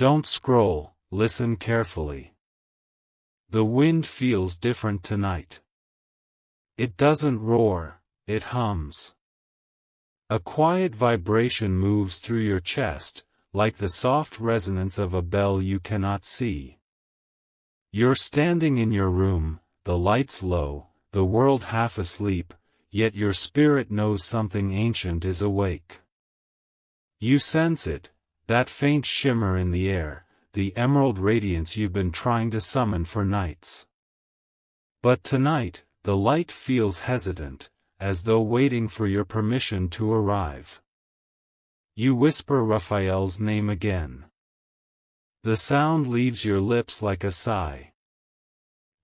Don't scroll, listen carefully. The wind feels different tonight. It doesn't roar, it hums. A quiet vibration moves through your chest, like the soft resonance of a bell you cannot see. You're standing in your room, the lights low, the world half asleep, yet your spirit knows something ancient is awake. You sense it, that faint shimmer in the air, the emerald radiance you've been trying to summon for nights. But tonight, the light feels hesitant, as though waiting for your permission to arrive. You whisper Raphael's name again. The sound leaves your lips like a sigh.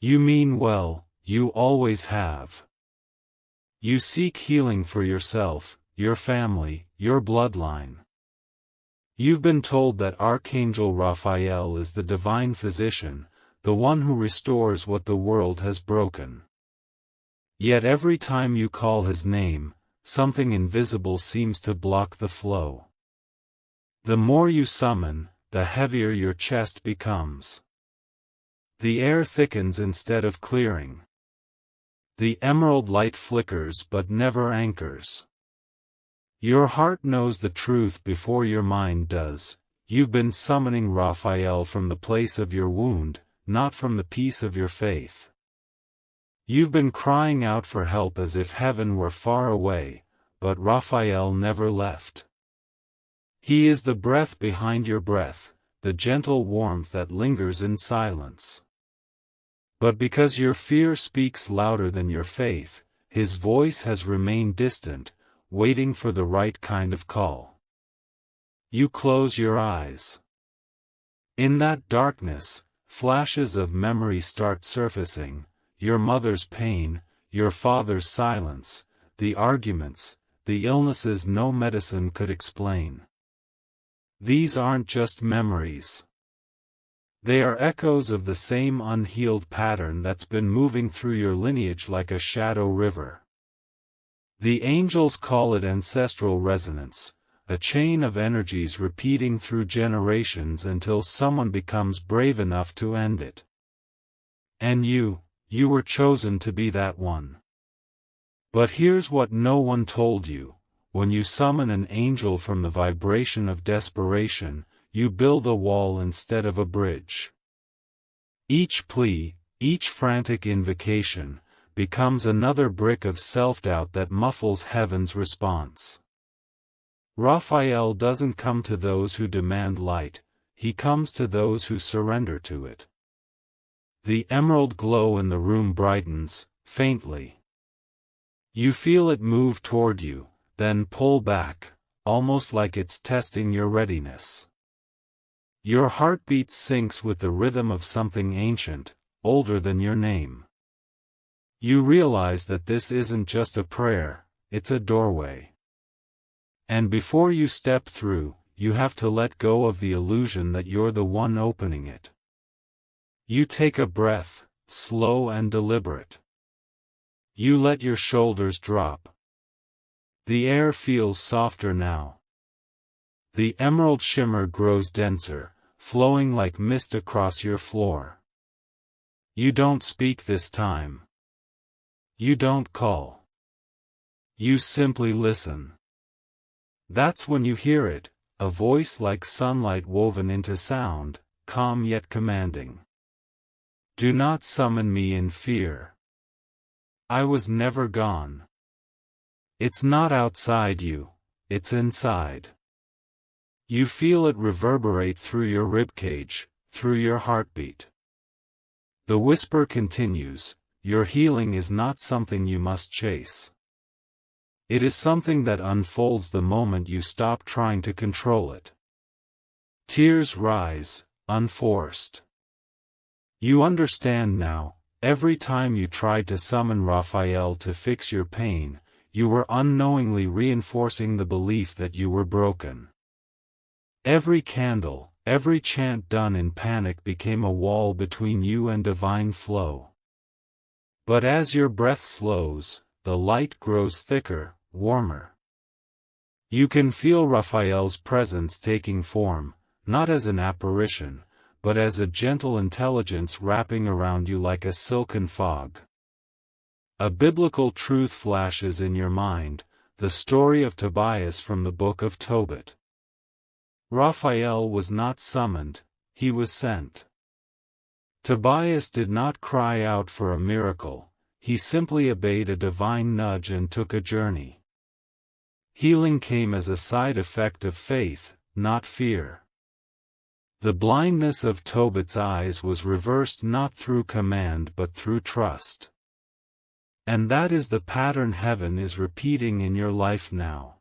You mean well, you always have. You seek healing for yourself, your family, your bloodline. You've been told that Archangel Raphael is the divine physician, the one who restores what the world has broken. Yet every time you call his name, something invisible seems to block the flow. The more you summon, the heavier your chest becomes. The air thickens instead of clearing. The emerald light flickers but never anchors. Your heart knows the truth before your mind does. You've been summoning Raphael from the place of your wound, not from the peace of your faith. You've been crying out for help as if heaven were far away, but Raphael never left. He is the breath behind your breath, the gentle warmth that lingers in silence. But because your fear speaks louder than your faith, his voice has remained distant, waiting for the right kind of call. You close your eyes. In that darkness, flashes of memory start surfacing, your mother's pain, your father's silence, the arguments, the illnesses no medicine could explain. These aren't just memories. They are echoes of the same unhealed pattern that's been moving through your lineage like a shadow river. The angels call it ancestral resonance, a chain of energies repeating through generations until someone becomes brave enough to end it. And you were chosen to be that one. But here's what no one told you: when you summon an angel from the vibration of desperation, you build a wall instead of a bridge. Each plea, each frantic invocation, becomes another brick of self-doubt that muffles heaven's response. Raphael doesn't come to those who demand light, he comes to those who surrender to it. The emerald glow in the room brightens, faintly. You feel it move toward you, then pull back, almost like it's testing your readiness. Your heartbeat syncs with the rhythm of something ancient, older than your name. You realize that this isn't just a prayer, it's a doorway. And before you step through, you have to let go of the illusion that you're the one opening it. You take a breath, slow and deliberate. You let your shoulders drop. The air feels softer now. The emerald shimmer grows denser, flowing like mist across your floor. You don't speak this time. You don't call. You simply listen. That's when you hear it, a voice like sunlight woven into sound, calm yet commanding. Do not summon me in fear. I was never gone. It's not outside you, it's inside. You feel it reverberate through your ribcage, through your heartbeat. The whisper continues. Your healing is not something you must chase. It is something that unfolds the moment you stop trying to control it. Tears rise, unforced. You understand now, every time you tried to summon Raphael to fix your pain, you were unknowingly reinforcing the belief that you were broken. Every candle, every chant done in panic became a wall between you and divine flow. But as your breath slows, the light grows thicker, warmer. You can feel Raphael's presence taking form, not as an apparition, but as a gentle intelligence wrapping around you like a silken fog. A biblical truth flashes in your mind, the story of Tobias from the book of Tobit. Raphael was not summoned, he was sent. Tobias did not cry out for a miracle, he simply obeyed a divine nudge and took a journey. Healing came as a side effect of faith, not fear. The blindness of Tobit's eyes was reversed not through command but through trust. And that is the pattern heaven is repeating in your life now.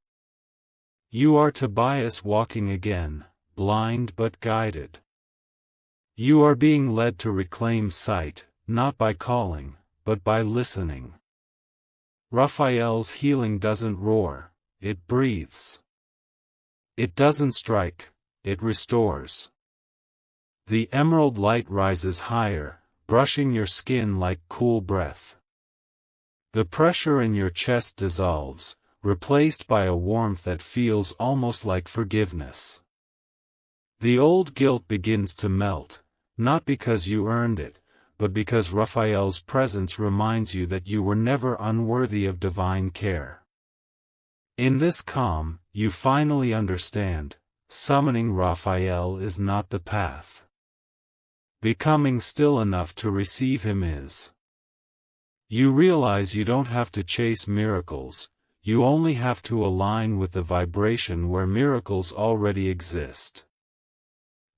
You are Tobias walking again, blind but guided. You are being led to reclaim sight, not by calling, but by listening. Raphael's healing doesn't roar, it breathes. It doesn't strike, it restores. The emerald light rises higher, brushing your skin like cool breath. The pressure in your chest dissolves, replaced by a warmth that feels almost like forgiveness. The old guilt begins to melt, not because you earned it, but because Raphael's presence reminds you that you were never unworthy of divine care. In this calm, you finally understand, summoning Raphael is not the path. Becoming still enough to receive him is. You realize you don't have to chase miracles, you only have to align with the vibration where miracles already exist.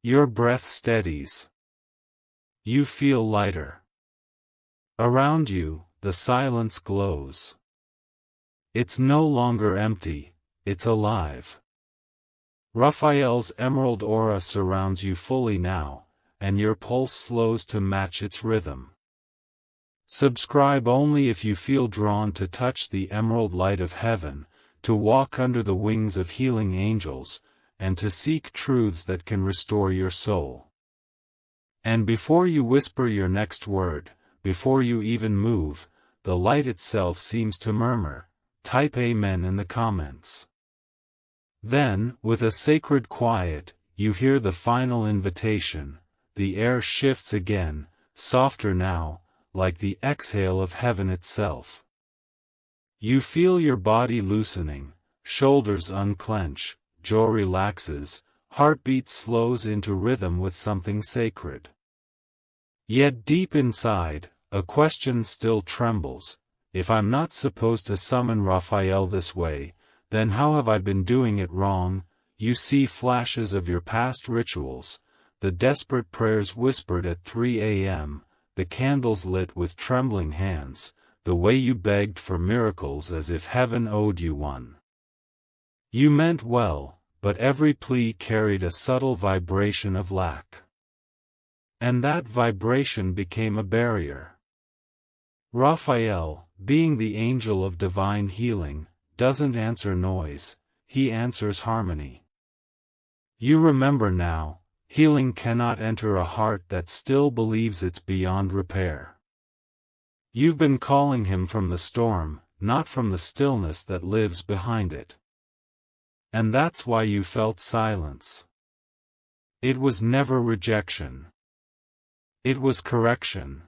Your breath steadies. You feel lighter. Around you, the silence glows. It's no longer empty, it's alive. Raphael's emerald aura surrounds you fully now, and your pulse slows to match its rhythm. Subscribe only if you feel drawn to touch the emerald light of heaven, to walk under the wings of healing angels, and to seek truths that can restore your soul. And before you whisper your next word, before you even move, the light itself seems to murmur, type Amen in the comments. Then, with a sacred quiet, you hear the final invitation, the air shifts again, softer now, like the exhale of heaven itself. You feel your body loosening, shoulders unclench, jaw relaxes, heartbeat slows into rhythm with something sacred. Yet deep inside, a question still trembles, if I'm not supposed to summon Raphael this way, then how have I been doing it wrong? You see flashes of your past rituals, the desperate prayers whispered at 3 a.m., the candles lit with trembling hands, the way you begged for miracles as if heaven owed you one. You meant well, but every plea carried a subtle vibration of lack. And that vibration became a barrier. Raphael, being the angel of divine healing, doesn't answer noise, he answers harmony. You remember now, healing cannot enter a heart that still believes it's beyond repair. You've been calling him from the storm, not from the stillness that lives behind it. And that's why you felt silence. It was never rejection. It was correction.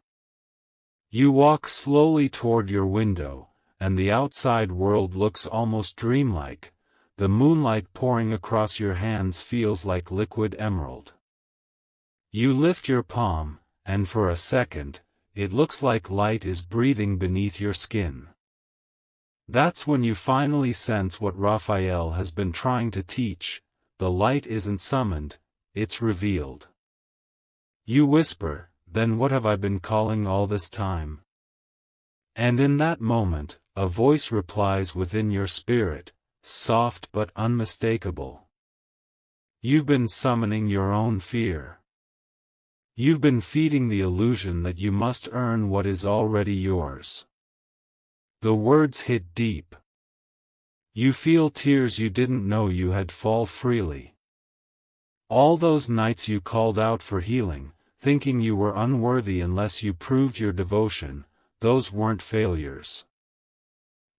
You walk slowly toward your window, and the outside world looks almost dreamlike. The moonlight pouring across your hands feels like liquid emerald. You lift your palm, and for a second, it looks like light is breathing beneath your skin. That's when you finally sense what Raphael has been trying to teach, the light isn't summoned, it's revealed. You whisper, then what have I been calling all this time? And in that moment, a voice replies within your spirit, soft but unmistakable. You've been summoning your own fear. You've been feeding the illusion that you must earn what is already yours. The words hit deep. You feel tears you didn't know you had fall freely. All those nights you called out for healing, thinking you were unworthy unless you proved your devotion, those weren't failures.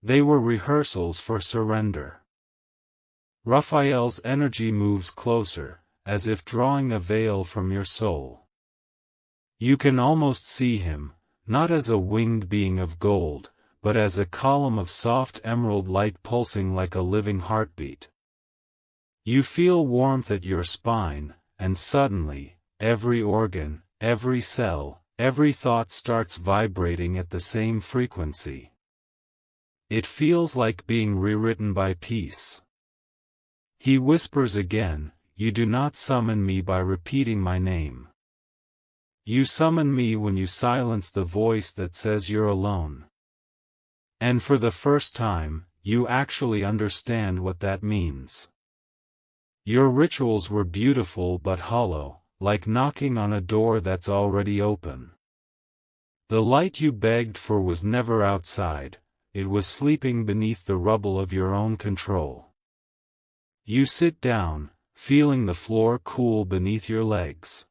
They were rehearsals for surrender. Raphael's energy moves closer, as if drawing a veil from your soul. You can almost see him, not as a winged being of gold, but as a column of soft emerald light pulsing like a living heartbeat. You feel warmth at your spine, and suddenly, every organ, every cell, every thought starts vibrating at the same frequency. It feels like being rewritten by peace. He whispers again, "You do not summon me by repeating my name. You summon me when you silence the voice that says you're alone." And for the first time, you actually understand what that means. Your rituals were beautiful but hollow, like knocking on a door that's already open. The light you begged for was never outside, it was sleeping beneath the rubble of your own control. You sit down, feeling the floor cool beneath your legs.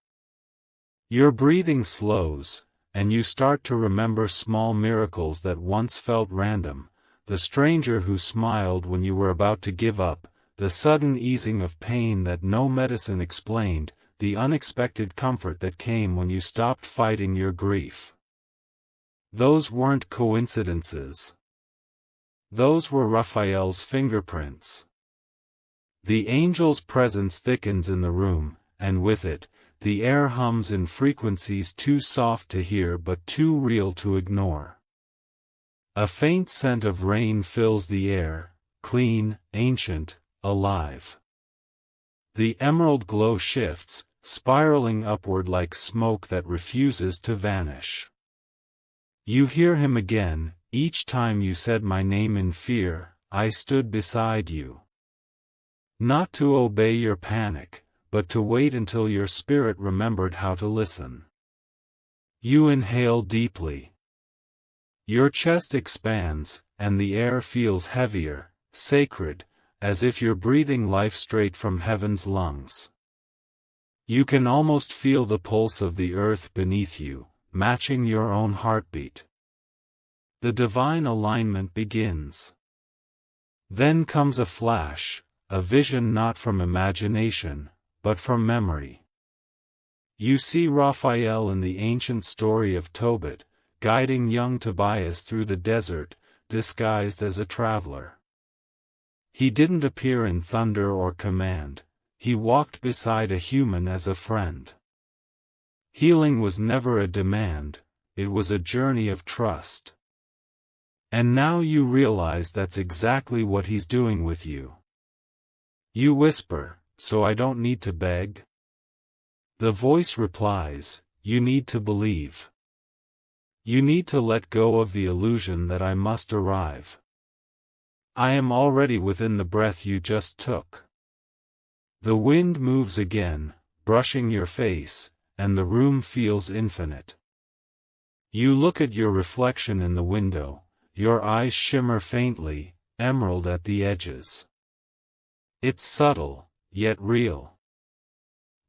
Your breathing slows, and you start to remember small miracles that once felt random, the stranger who smiled when you were about to give up, the sudden easing of pain that no medicine explained, the unexpected comfort that came when you stopped fighting your grief. Those weren't coincidences. Those were Raphael's fingerprints. The angel's presence thickens in the room, and with it, the air hums in frequencies too soft to hear but too real to ignore. A faint scent of rain fills the air, clean, ancient, alive. The emerald glow shifts, spiraling upward like smoke that refuses to vanish. You hear him again, "Each time you said my name in fear, I stood beside you." Not to obey your panic, but to wait until your spirit remembered how to listen. You inhale deeply. Your chest expands, and the air feels heavier, sacred, as if you're breathing life straight from heaven's lungs. You can almost feel the pulse of the earth beneath you, matching your own heartbeat. The divine alignment begins. Then comes a flash, a vision not from imagination, but from memory. You see Raphael in the ancient story of Tobit, guiding young Tobias through the desert, disguised as a traveler. He didn't appear in thunder or command, he walked beside a human as a friend. Healing was never a demand, it was a journey of trust. And now you realize that's exactly what he's doing with you. You whisper, "So I don't need to beg?" The voice replies, "You need to believe. You need to let go of the illusion that I must arrive. I am already within the breath you just took." The wind moves again, brushing your face, and the room feels infinite. You look at your reflection in the window, your eyes shimmer faintly, emerald at the edges. It's subtle, yet real.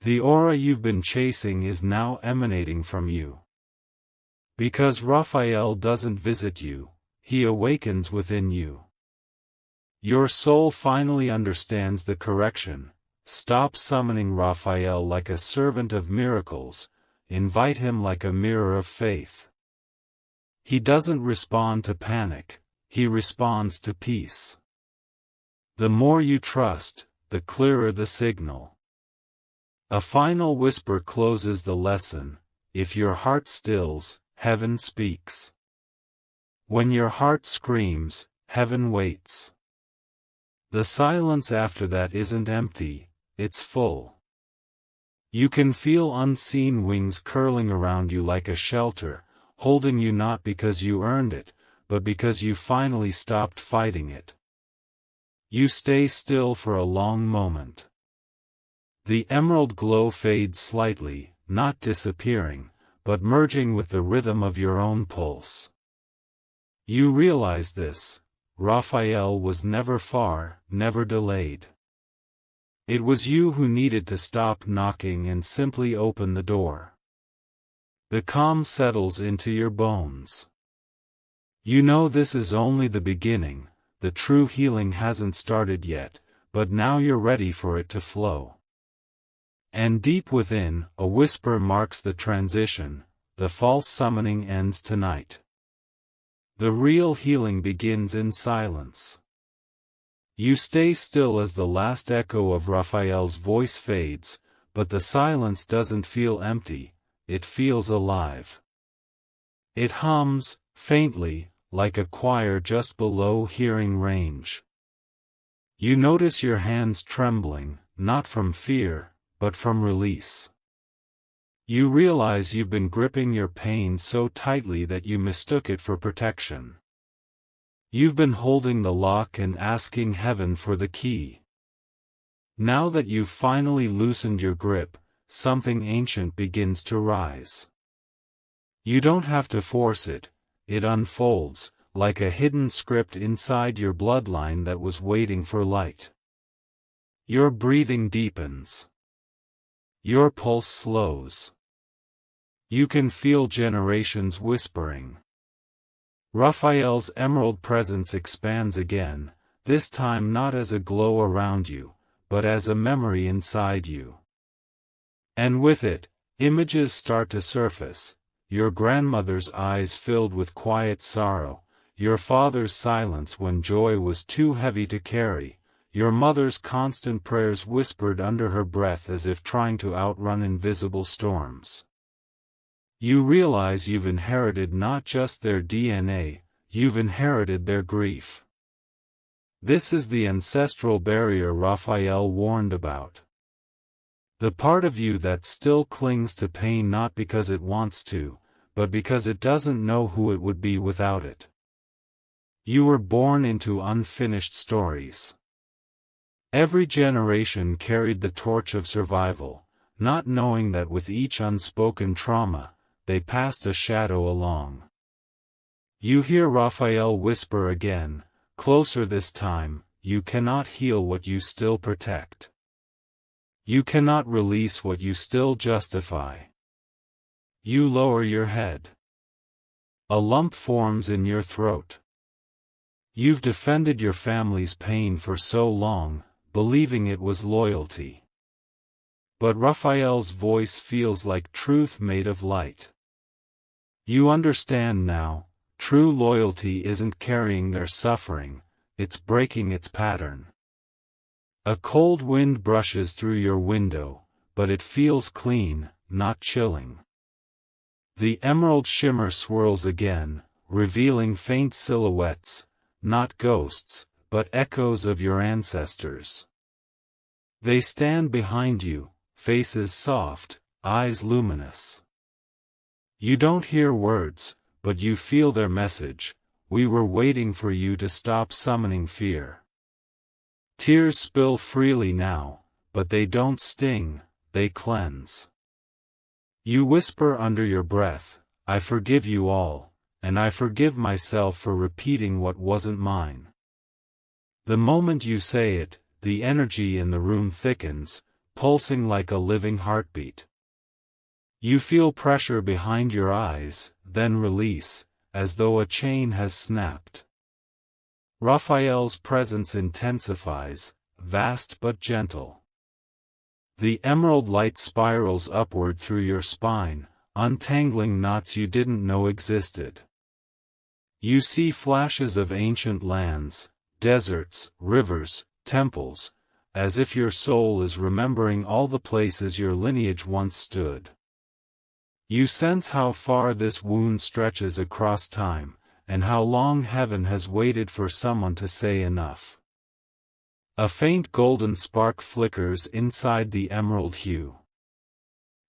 The aura you've been chasing is now emanating from you. Because Raphael doesn't visit you, he awakens within you. Your soul finally understands the correction. Stop summoning Raphael like a servant of miracles, invite him like a mirror of faith. He doesn't respond to panic, he responds to peace. The more you trust, the clearer the signal. A final whisper closes the lesson, if your heart stills, heaven speaks. When your heart screams, heaven waits. The silence after that isn't empty, it's full. You can feel unseen wings curling around you like a shelter, holding you not because you earned it, but because you finally stopped fighting it. You stay still for a long moment. The emerald glow fades slightly, not disappearing, but merging with the rhythm of your own pulse. You realize this. Raphael was never far, never delayed. It was you who needed to stop knocking and simply open the door. The calm settles into your bones. You know this is only the beginning, the true healing hasn't started yet, but now you're ready for it to flow. And deep within, a whisper marks the transition. The false summoning ends tonight. The real healing begins in silence. You stay still as the last echo of Raphael's voice fades, but the silence doesn't feel empty, it feels alive. It hums, faintly, like a choir just below hearing range. You notice your hands trembling, not from fear, but from release. You realize you've been gripping your pain so tightly that you mistook it for protection. You've been holding the lock and asking heaven for the key. Now that you've finally loosened your grip, something ancient begins to rise. You don't have to force it, it unfolds, like a hidden script inside your bloodline that was waiting for light. Your breathing deepens. Your pulse slows. You can feel generations whispering. Raphael's emerald presence expands again, this time not as a glow around you, but as a memory inside you. And with it, images start to surface, your grandmother's eyes filled with quiet sorrow, your father's silence when joy was too heavy to carry, your mother's constant prayers whispered under her breath as if trying to outrun invisible storms. You realize you've inherited not just their DNA, you've inherited their grief. This is the ancestral barrier Raphael warned about. The part of you that still clings to pain not because it wants to, but because it doesn't know who it would be without it. You were born into unfinished stories. Every generation carried the torch of survival, not knowing that with each unspoken trauma, they passed a shadow along. You hear Raphael whisper again, closer this time, you cannot heal what you still protect. You cannot release what you still justify. You lower your head. A lump forms in your throat. You've defended your family's pain for so long, believing it was loyalty. But Raphael's voice feels like truth made of light. You understand now, true loyalty isn't carrying their suffering, it's breaking its pattern. A cold wind brushes through your window, but it feels clean, not chilling. The emerald shimmer swirls again, revealing faint silhouettes, not ghosts, but echoes of your ancestors. They stand behind you, faces soft, eyes luminous. You don't hear words, but you feel their message, we were waiting for you to stop summoning fear. Tears spill freely now, but they don't sting, they cleanse. You whisper under your breath, I forgive you all, and I forgive myself for repeating what wasn't mine. The moment you say it, the energy in the room thickens, pulsing like a living heartbeat. You feel pressure behind your eyes, then release, as though a chain has snapped. Raphael's presence intensifies, vast but gentle. The emerald light spirals upward through your spine, untangling knots you didn't know existed. You see flashes of ancient lands, deserts, rivers, temples, as if your soul is remembering all the places your lineage once stood. You sense how far this wound stretches across time, and how long heaven has waited for someone to say enough. A faint golden spark flickers inside the emerald hue.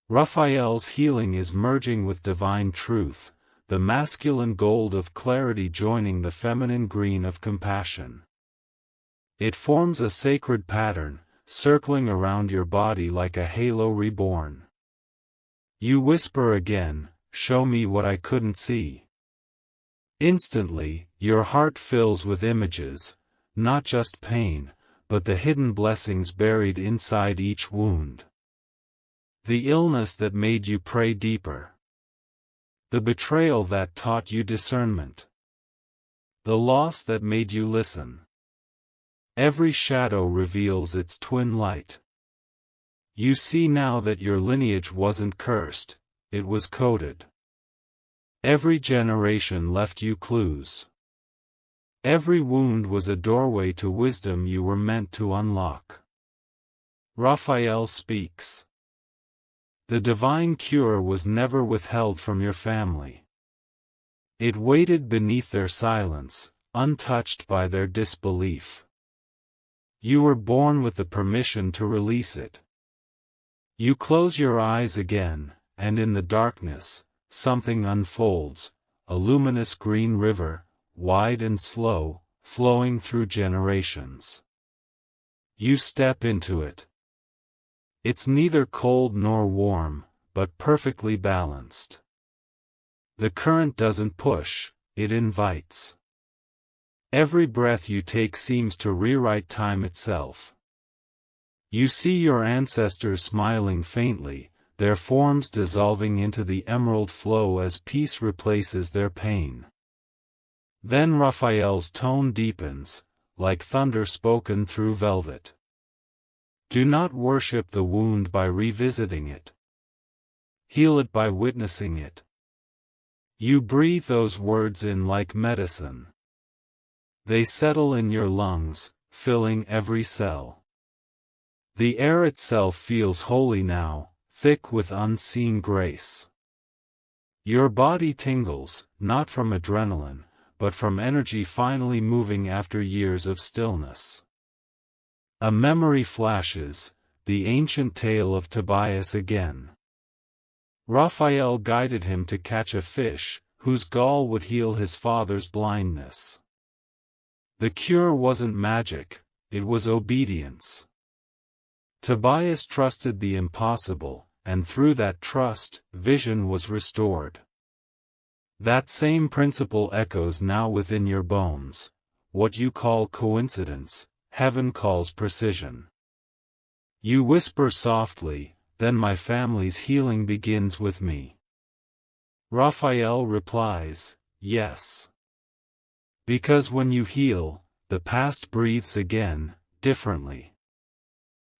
Raphael's healing is merging with divine truth, the masculine gold of clarity joining the feminine green of compassion. It forms a sacred pattern, circling around your body like a halo reborn. You whisper again, show me what I couldn't see. Instantly, your heart fills with images, not just pain, but the hidden blessings buried inside each wound. The illness that made you pray deeper. The betrayal that taught you discernment. The loss that made you listen. Every shadow reveals its twin light. You see now that your lineage wasn't cursed, it was coded. Every generation left you clues. Every wound was a doorway to wisdom you were meant to unlock. Raphael speaks. The divine cure was never withheld from your family. It waited beneath their silence, untouched by their disbelief. You were born with the permission to release it. You close your eyes again, and in the darkness, something unfolds, a luminous green river, wide and slow, flowing through generations. You step into it. It's neither cold nor warm, but perfectly balanced. The current doesn't push, it invites. Every breath you take seems to rewrite time itself. You see your ancestors smiling faintly, their forms dissolving into the emerald flow as peace replaces their pain. Then Raphael's tone deepens, like thunder spoken through velvet. Do not worship the wound by revisiting it. Heal it by witnessing it. You breathe those words in like medicine. They settle in your lungs, filling every cell. The air itself feels holy now, thick with unseen grace. Your body tingles, not from adrenaline, but from energy finally moving after years of stillness. A memory flashes, the ancient tale of Tobias again. Raphael guided him to catch a fish, whose gall would heal his father's blindness. The cure wasn't magic, it was obedience. Tobias trusted the impossible, and through that trust, vision was restored. That same principle echoes now within your bones. What you call coincidence, heaven calls precision. You whisper softly, then my family's healing begins with me. Raphael replies, yes. Because when you heal, the past breathes again, differently.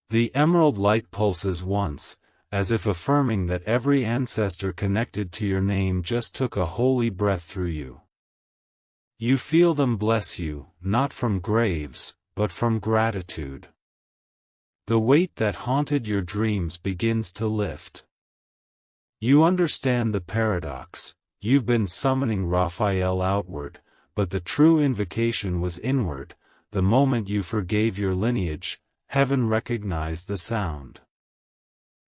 The emerald light pulses once, as if affirming that every ancestor connected to your name just took a holy breath through you. You feel them bless you, not from graves, but from gratitude. The weight that haunted your dreams begins to lift. You understand the paradox. You've been summoning Raphael outward, but the true invocation was inward. The moment you forgave your lineage, heaven recognized the sound.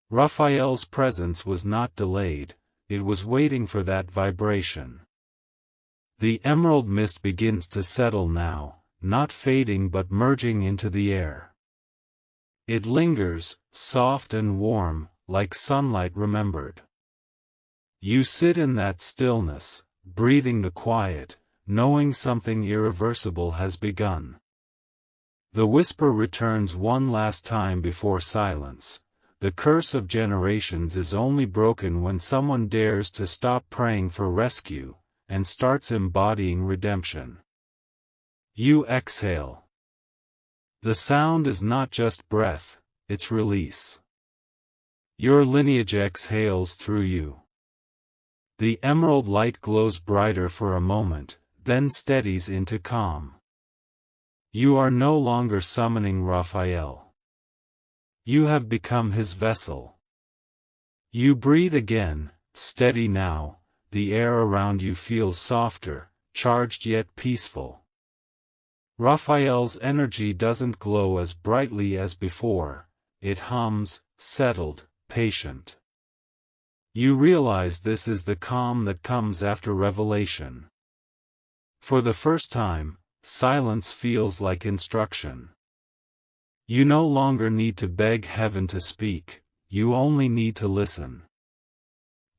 Raphael's presence was not delayed, it was waiting for that vibration. The emerald mist begins to settle now, not fading but merging into the air. It lingers, soft and warm, like sunlight remembered. You sit in that stillness, breathing the quiet, knowing something irreversible has begun. The whisper returns one last time before silence. The curse of generations is only broken when someone dares to stop praying for rescue, and starts embodying redemption. You exhale. The sound is not just breath, it's release. Your lineage exhales through you. The emerald light glows brighter for a moment, then steadies into calm. You are no longer summoning Raphael. You have become his vessel. You breathe again, steady now, the air around you feels softer, charged yet peaceful. Raphael's energy doesn't glow as brightly as before, it hums, settled, patient. You realize this is the calm that comes after revelation. For the first time, silence feels like instruction. You no longer need to beg heaven to speak, you only need to listen.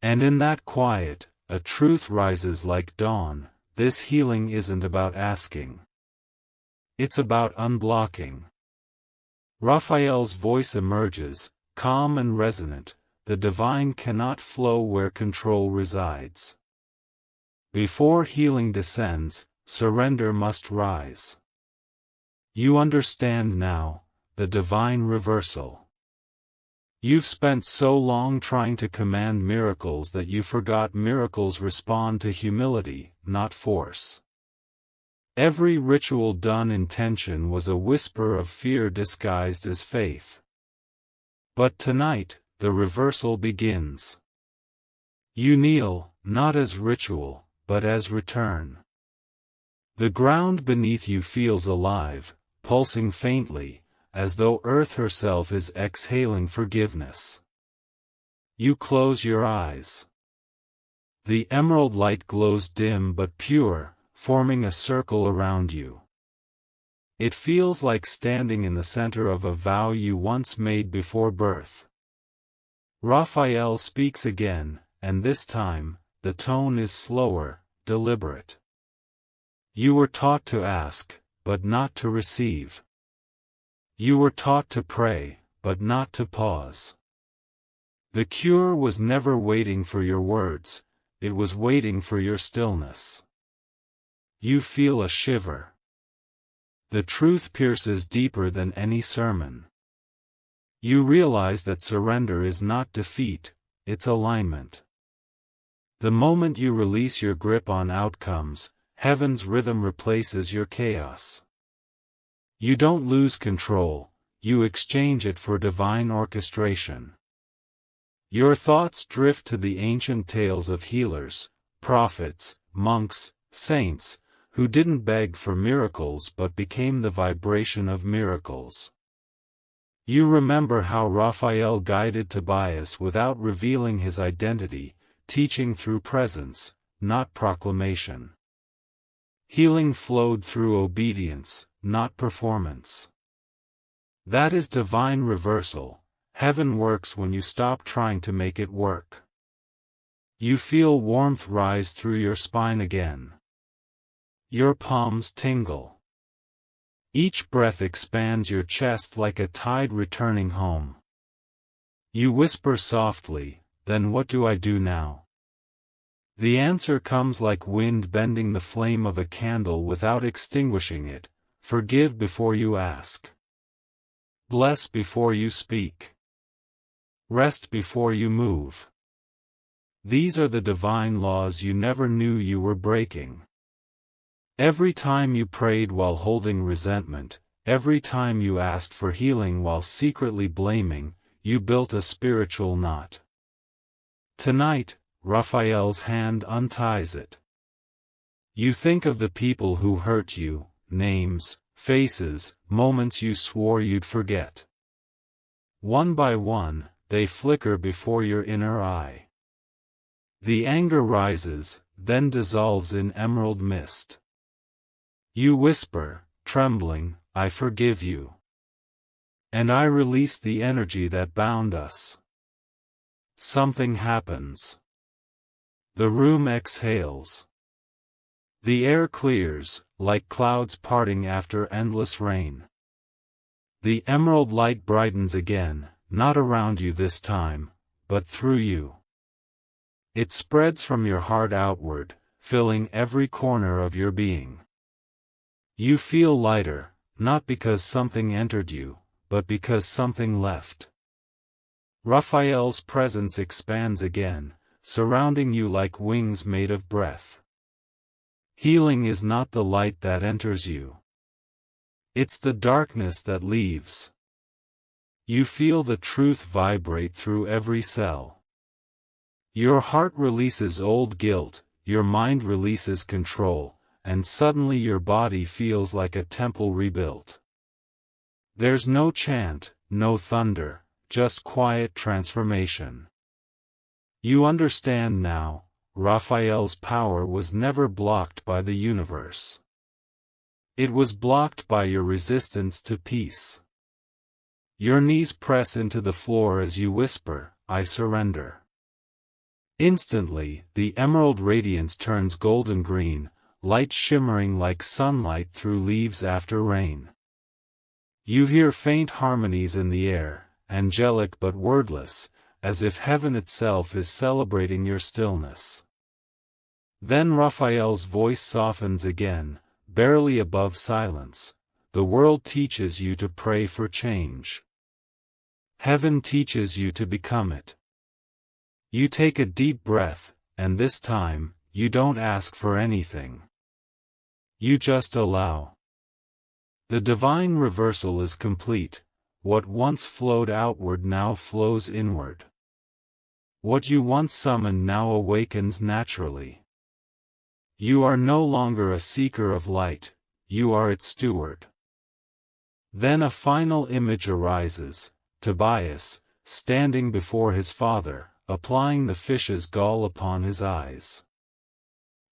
And in that quiet, a truth rises like dawn. This healing isn't about asking. It's about unblocking. Raphael's voice emerges, calm and resonant. The divine cannot flow where control resides. Before healing descends, surrender must rise. You understand now, the divine reversal. You've spent so long trying to command miracles that you forgot miracles respond to humility, not force. Every ritual done in tension was a whisper of fear disguised as faith. But tonight, the reversal begins. You kneel, not as ritual, but as return. The ground beneath you feels alive, pulsing faintly, as though Earth herself is exhaling forgiveness. You close your eyes. The emerald light glows dim but pure, forming a circle around you. It feels like standing in the center of a vow you once made before birth. Raphael speaks again, and this time, the tone is slower, deliberate. You were taught to ask, but not to receive. You were taught to pray, but not to pause. The cure was never waiting for your words, it was waiting for your stillness. You feel a shiver. The truth pierces deeper than any sermon. You realize that surrender is not defeat, it's alignment. The moment you release your grip on outcomes, heaven's rhythm replaces your chaos. You don't lose control, you exchange it for divine orchestration. Your thoughts drift to the ancient tales of healers, prophets, monks, saints, who didn't beg for miracles but became the vibration of miracles. You remember how Raphael guided Tobias without revealing his identity, teaching through presence, not proclamation. Healing flowed through obedience, not performance. That is divine reversal. Heaven works when you stop trying to make it work. You feel warmth rise through your spine again. Your palms tingle. Each breath expands your chest like a tide returning home. You whisper softly, "Then what do I do now?" The answer comes like wind bending the flame of a candle without extinguishing it. Forgive before you ask. Bless before you speak. Rest before you move. These are the divine laws you never knew you were breaking. Every time you prayed while holding resentment, every time you asked for healing while secretly blaming, you built a spiritual knot. Tonight, Raphael's hand unties it. You think of the people who hurt you, names, faces, moments you swore you'd forget. One by one, they flicker before your inner eye. The anger rises, then dissolves in emerald mist. You whisper, trembling, "I forgive you. And I release the energy that bound us." Something happens. The room exhales. The air clears, like clouds parting after endless rain. The emerald light brightens again, not around you this time, but through you. It spreads from your heart outward, filling every corner of your being. You feel lighter, not because something entered you, but because something left. Raphael's presence expands again, surrounding you like wings made of breath. Healing is not the light that enters you. It's the darkness that leaves. You feel the truth vibrate through every cell. Your heart releases old guilt, your mind releases control, and suddenly your body feels like a temple rebuilt. There's no chant, no thunder, just quiet transformation. You understand now, Raphael's power was never blocked by the universe. It was blocked by your resistance to peace. Your knees press into the floor as you whisper, "I surrender." Instantly, the emerald radiance turns golden green, light shimmering like sunlight through leaves after rain. You hear faint harmonies in the air, angelic but wordless, as if heaven itself is celebrating your stillness. Then Raphael's voice softens again, barely above silence. The world teaches you to pray for change. Heaven teaches you to become it. You take a deep breath, and this time, you don't ask for anything. You just allow. The divine reversal is complete. What once flowed outward now flows inward. What you once summoned now awakens naturally. You are no longer a seeker of light, you are its steward. Then a final image arises, Tobias, standing before his father, applying the fish's gall upon his eyes.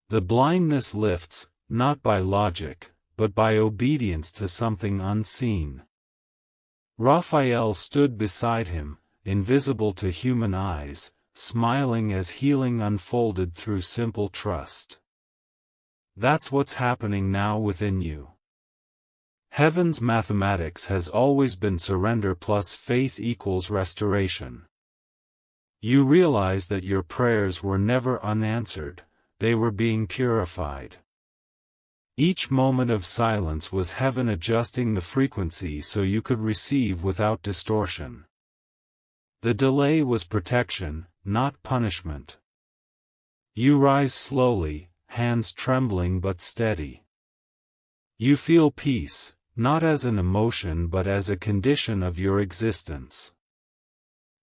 The blindness lifts, not by logic, but by obedience to something unseen. Raphael stood beside him, invisible to human eyes, smiling as healing unfolded through simple trust. That's what's happening now within you. Heaven's mathematics has always been surrender plus faith equals restoration. You realize that your prayers were never unanswered, they were being purified. Each moment of silence was heaven adjusting the frequency so you could receive without distortion. The delay was protection, not punishment. You rise slowly, hands trembling but steady. You feel peace, not as an emotion but as a condition of your existence.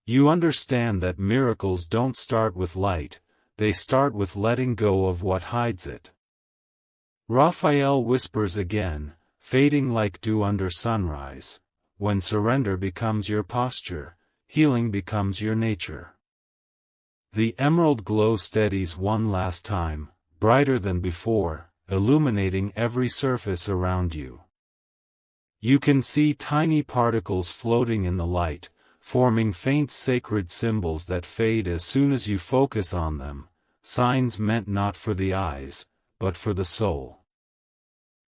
You understand that miracles don't start with light, they start with letting go of what hides it. Raphael whispers again, fading like dew under sunrise, when surrender becomes your posture, healing becomes your nature. The emerald glow steadies one last time, brighter than before, illuminating every surface around you. You can see tiny particles floating in the light, forming faint sacred symbols that fade as soon as you focus on them, signs meant not for the eyes, but for the soul.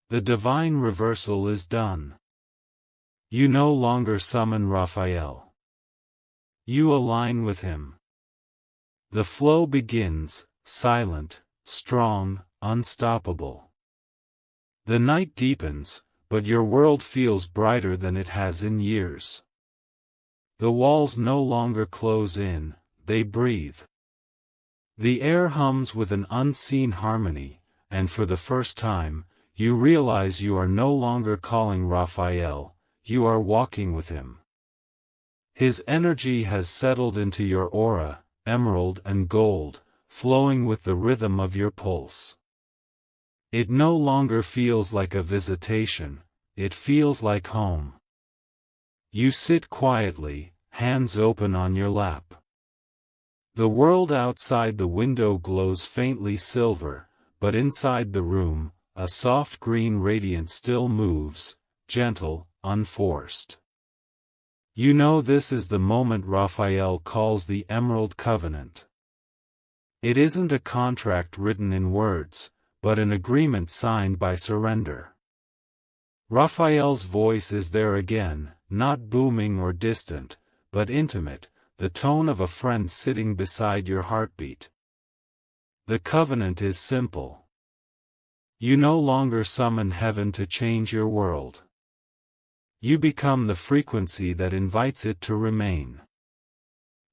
The divine reversal is done. You no longer summon Raphael. You align with him. The flow begins, silent, strong, unstoppable. The night deepens, but your world feels brighter than it has in years. The walls no longer close in, they breathe. The air hums with an unseen harmony, and for the first time, you realize you are no longer calling Raphael, you are walking with him. His energy has settled into your aura, emerald and gold, flowing with the rhythm of your pulse. It no longer feels like a visitation, it feels like home. You sit quietly, hands open on your lap. The world outside the window glows faintly silver, but inside the room, a soft green radiance still moves, gentle, unforced. You know this is the moment Raphael calls the Emerald Covenant. It isn't a contract written in words, but an agreement signed by surrender. Raphael's voice is there again, not booming or distant, but intimate, the tone of a friend sitting beside your heartbeat. The covenant is simple. You no longer summon heaven to change your world. You become the frequency that invites it to remain.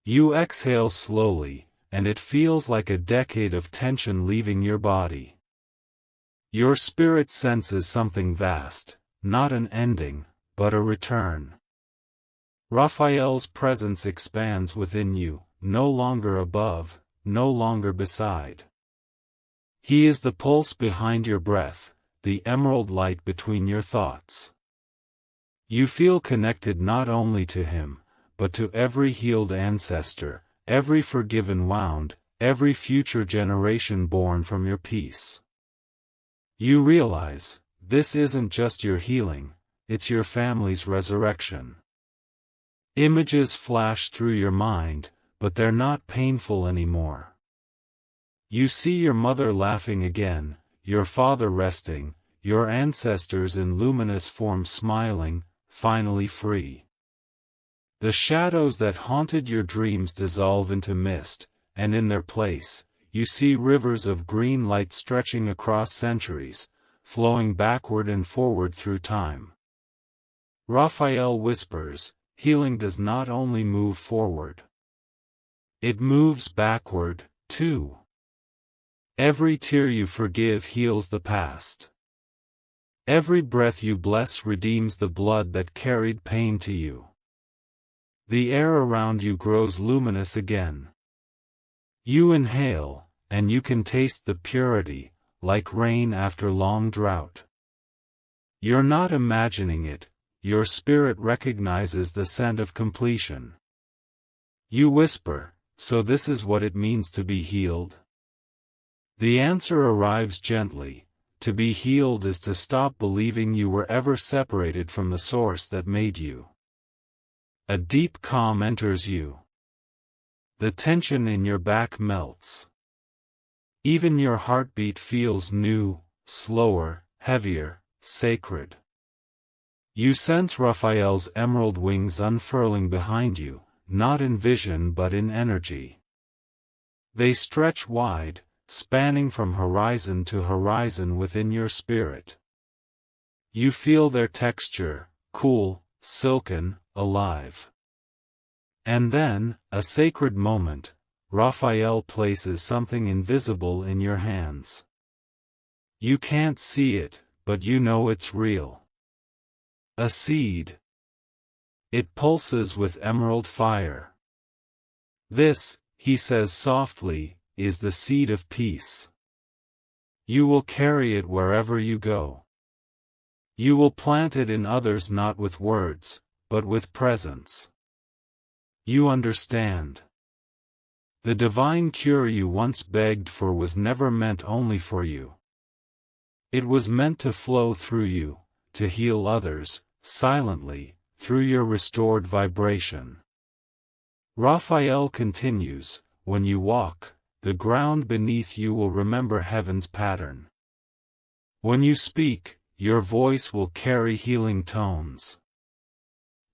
You exhale slowly, and it feels like a decade of tension leaving your body. Your spirit senses something vast, not an ending, but a return. Raphael's presence expands within you, no longer above, no longer beside. He is the pulse behind your breath, the emerald light between your thoughts. You feel connected not only to him, but to every healed ancestor, every forgiven wound, every future generation born from your peace. You realize, this isn't just your healing, it's your family's resurrection. Images flash through your mind, but they're not painful anymore. You see your mother laughing again, your father resting, your ancestors in luminous form smiling, finally free. The shadows that haunted your dreams dissolve into mist, and in their place, you see rivers of green light stretching across centuries, flowing backward and forward through time. Raphael whispers, healing does not only move forward. It moves backward, too. Every tear you forgive heals the past. Every breath you bless redeems the blood that carried pain to you. The air around you grows luminous again. You inhale, and you can taste the purity, like rain after long drought. You're not imagining it, your spirit recognizes the scent of completion. You whisper, "So this is what it means to be healed?" The answer arrives gently. To be healed is to stop believing you were ever separated from the source that made you. A deep calm enters you. The tension in your back melts. Even your heartbeat feels new, slower, heavier, sacred. You sense Raphael's emerald wings unfurling behind you, not in vision but in energy. They stretch wide, spanning from horizon to horizon within your spirit. You feel their texture, cool, silken, alive. And then, a sacred moment, Raphael places something invisible in your hands. You can't see it, but you know it's real. A seed. It pulses with emerald fire. This, he says softly, is the seed of peace. You will carry it wherever you go. You will plant it in others not with words, but with presence. You understand. The divine cure you once begged for was never meant only for you. It was meant to flow through you, to heal others, silently, through your restored vibration. Raphael continues, when you walk, the ground beneath you will remember heaven's pattern. When you speak, your voice will carry healing tones.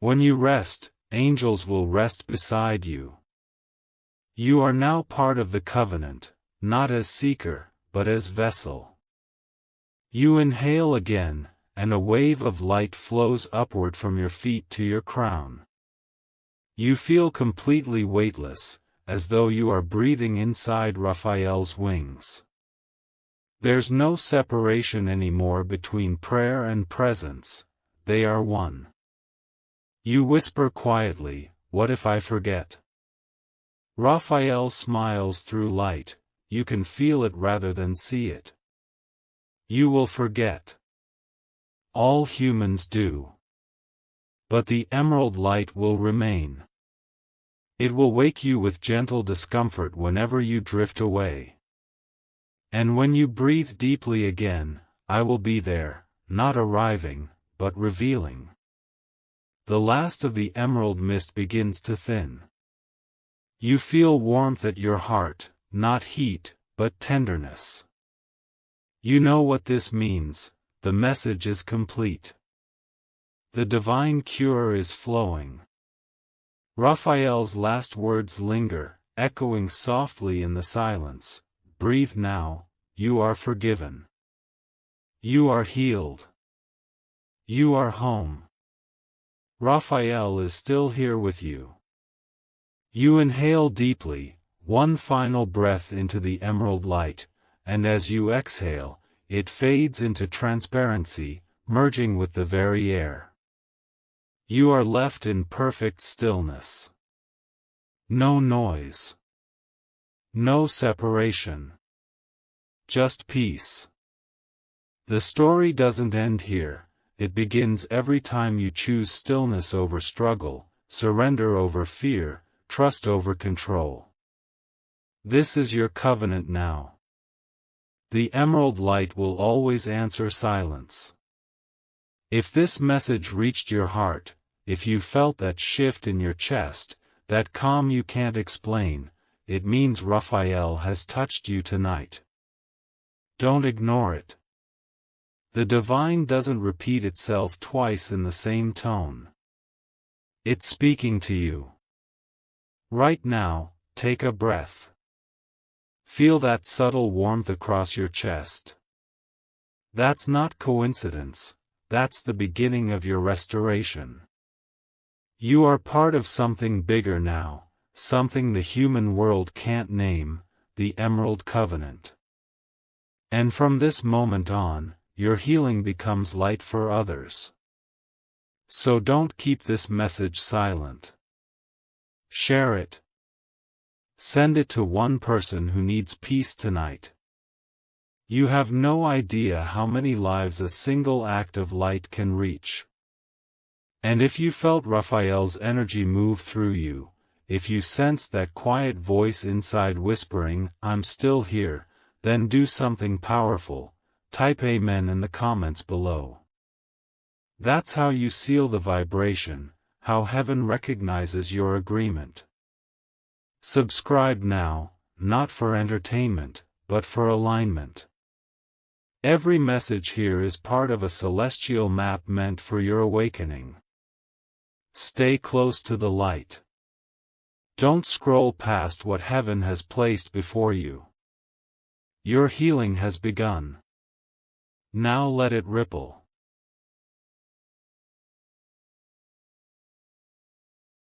When you rest, angels will rest beside you. You are now part of the covenant, not as seeker, but as vessel. You inhale again, and a wave of light flows upward from your feet to your crown. You feel completely weightless, as though you are breathing inside Raphael's wings. There's no separation anymore between prayer and presence, they are one. You whisper quietly, "What if I forget?" Raphael smiles through light, you can feel it rather than see it. You will forget. All humans do. But the emerald light will remain. It will wake you with gentle discomfort whenever you drift away. And when you breathe deeply again, I will be there, not arriving, but revealing. The last of the emerald mist begins to thin. You feel warmth at your heart, not heat, but tenderness. You know what this means, the message is complete. The divine cure is flowing. Raphael's last words linger, echoing softly in the silence. Breathe now, you are forgiven. You are healed. You are home. Raphael is still here with you. You inhale deeply, one final breath into the emerald light, and as you exhale, it fades into transparency, merging with the very air. You are left in perfect stillness. No noise. No separation. Just peace. The story doesn't end here, it begins every time you choose stillness over struggle, surrender over fear, trust over control. This is your covenant now. The emerald light will always answer silence. If this message reached your heart, if you felt that shift in your chest, that calm you can't explain, it means Raphael has touched you tonight. Don't ignore it. The divine doesn't repeat itself twice in the same tone. It's speaking to you. Right now, take a breath. Feel that subtle warmth across your chest. That's not coincidence, that's the beginning of your restoration. You are part of something bigger now, something the human world can't name, the Emerald Covenant. And from this moment on, your healing becomes light for others. So don't keep this message silent. Share it. Send it to one person who needs peace tonight. You have no idea how many lives a single act of light can reach. And if you felt Raphael's energy move through you, if you sensed that quiet voice inside whispering, "I'm still here," then do something powerful. Type Amen in the comments below. That's how you seal the vibration, how heaven recognizes your agreement. Subscribe now, not for entertainment, but for alignment. Every message here is part of a celestial map meant for your awakening. Stay close to the light. Don't scroll past what heaven has placed before you. Your healing has begun. Now let it ripple.